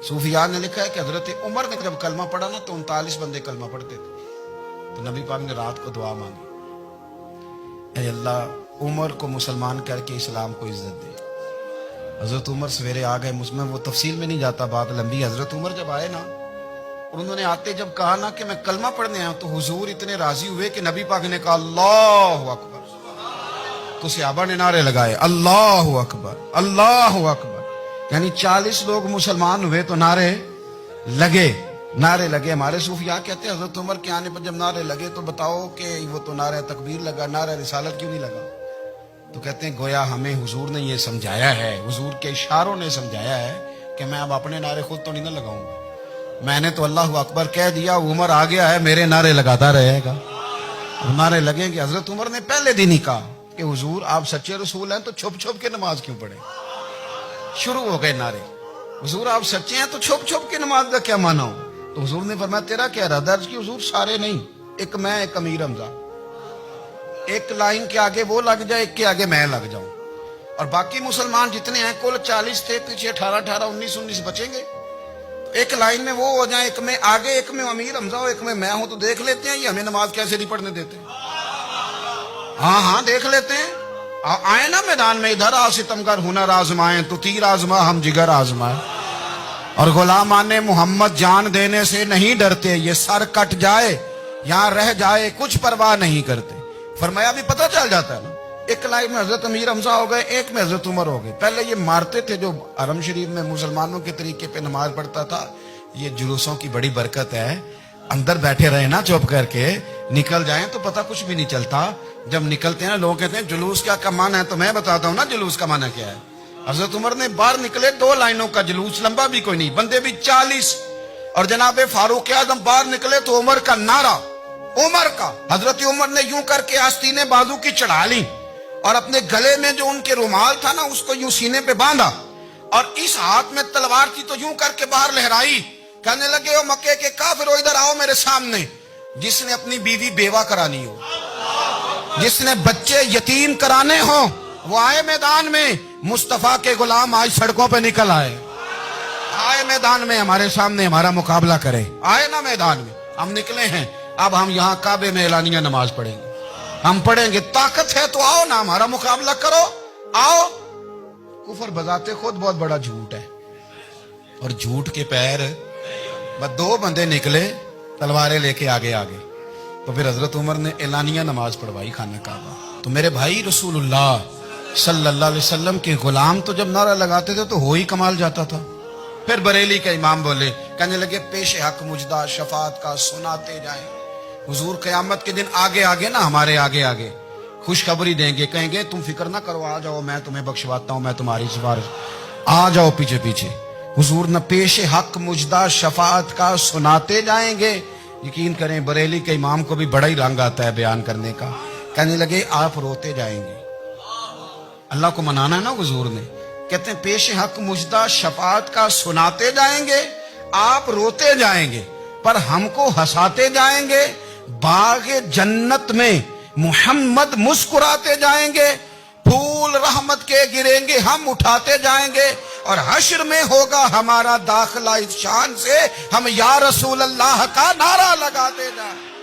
सूफियान ने लिखा है कि हजरत उमर ने जब कलमा पढ़ा ना तो 39 बंदे कलमा पढ़ते थे। तो नबी पाक ने रात को दुआ मांगी, ऐ अल्लाह उमर को मुसलमान करके इस्लाम को इज्जत दे। हजरत उमर सवेरे आ गए, मुझमें वो तफसील में नहीं जाता, बात लंबी। हजरत उमर जब आए ना और उन्होंने आते जब कहा ना कि मैं कलमा पढ़ने आया, तो हुजूर इतने राजी हुए कि नबी पाक ने कहा अल्लाहु अकबर। तो सहाबा ने नारे लगाए अल्लाहु अकबर अल्लाहु अकबर, यानी 40 लोग मुसलमान हुए तो नारे लगे। हमारे सूफिया कहते हैं हजरत उमर के आने पर जब नारे लगे तो बताओ कि वो तो नारा तकबीर लगा, नारा रिसालत क्यों नहीं लगा? तो कहते हैं गोया हमें हुजूर ने ये समझाया है, हुजूर के इशारों ने समझाया है कि मैं अब अपने नारे खुद तो नहीं ना लगाऊंगा, मैंने तो अल्लाह अकबर कह दिया, उमर आ गया है, मेरे नारे लगाता रहेगा। अब नारे लगेंगे। हजरत उमर ने पहले दिन ही कहा कि हुजूर आप सच्चे रसूल हैं तो छुप छुप के नमाज क्यों पढ़े? शुरू हो गए नारे, हुजूर आप सच्चे हैं तो छुप छुप के नमाज का क्या माना हो? तो हुजूर ने फरमाया तेरा क्या इरादा? अर्ज की हुजूर सारे नहीं, एक मैं एक अमीर हमजा, एक लाइन के आगे वो लग जाए, एक के आगे मैं लग जाऊं, और बाकी मुसलमान जितने हैं कुल 40 थे, पीछे 18 19 बचेंगे, एक लाइन में वो हो जाए, एक में आगे एक में अमीर हमजा हो, एक में मैं हूं, तो देख लेते हैं ये हमें नमाज कैसे नहीं पढ़ने देते। हाँ देख लेते हैं, आए ना मैदान में, इधर आ सितमगर हुनर आजमाए, तो तीर आजमा हम जिगर आजमाए, और गुलामाने मोहम्मद जान देने से नहीं डरते, ये सर कट जाए यहाँ रह जाए कुछ परवाह नहीं करते। फरमाया भी पता चल जाता है ना, एक लाइन में हजरत अमीर हमजा हो गए, एक में हजरत उमर हो गए। पहले ये मारते थे, जो हरम शरीफ में मुसलमानों के तरीके पे नमाज पढ़ता था, ये जुलूसों की बड़ी बरकत है, अंदर बैठे रहे ना चुप करके, निकल जाएं तो पता कुछ भी नहीं चलता। जब निकलते हैं ना लोग कहते हैं जुलूस क्या माना है, तो मैं बताता हूँ ना जुलूस का माना क्या है। हजरत उमर ने बाहर निकले, 2 लाइनों का जुलूस, लंबा भी कोई नहीं, बंदे भी 40, और जनाबे फारूक आजम बाहर निकले तो उमर का नारा, उमर का, हजरत उमर ने यूं करके आस्तीने बाजू की चढ़ा ली और अपने गले में जो उनके रुमाल था ना उसको यूं सीने पे बांधा, और इस हाथ में तलवार थी तो यूं करके बाहर लहराई, कहने लगे ओ मक्के के काफिरो इधर आओ मेरे सामने। जिसने अपनी बीवी बेवा करानी हो, जिसने बच्चे यतीम कराने हो, वो आए मैदान में। मुस्तफा के गुलाम आज सड़कों पे निकल आए मैदान में, हमारे सामने हमारा मुकाबला करे। आए ना मैदान में, हम निकले हैं, अब हम यहाँ काबे में एलानिया नमाज पढ़ेंगे, हम पढ़ेंगे, ताकत है तो आओ ना हमारा मुकाबला करो, आओ। कुफर बजाते खुद बहुत बड़ा झूठ है, और झूठ के पैर बस 2 बंदे निकले तलवारें लेके आगे तो फिर हजरत उमर ने एलानिया नमाज पढ़वाई खाना काबा। तो मेरे भाई रसूलुल्लाह सल्लल्लाहु अलैहि वसल्लम के गुलाम तो जब नारा लगाते थे तो हो ही कमाल जाता था। फिर बरेली के इमाम बोले, कहने लगे पेश हक मुजदा शफात का सुनाते जाएं। हुजूर क़यामत के दिन आगे आगे ना, हमारे आगे आगे खुशखबरी देंगे, कहेंगे तुम फिक्र ना करो, आ जाओ मैं तुम्हें बख्शवाता हूं, मैं तुम्हारी सिफारिश, आ जाओ पीछे पीछे। हुजूर न पेश हक मुजदा शफात का सुनाते जाएंगे। यकीन करें बरेली के इमाम को भी बड़ा ही रंग आता है बयान करने का। कहने लगे आप रोते जाएंगे, अल्लाह को मनाना है ना हुजूर ने, कहते हैं पेश हक मुजदा शफात का सुनाते जाएंगे, आप रोते जाएंगे पर हमको हंसाते जाएंगे। बागे जन्नत में मुहम्मद मुस्कुराते जाएंगे, फूल रहमत के गिरेंगे हम उठाते जाएंगे, और हश्र में होगा हमारा दाखिला इस शान से हम या रसूल अल्लाह का नारा लगाते जाएंगे।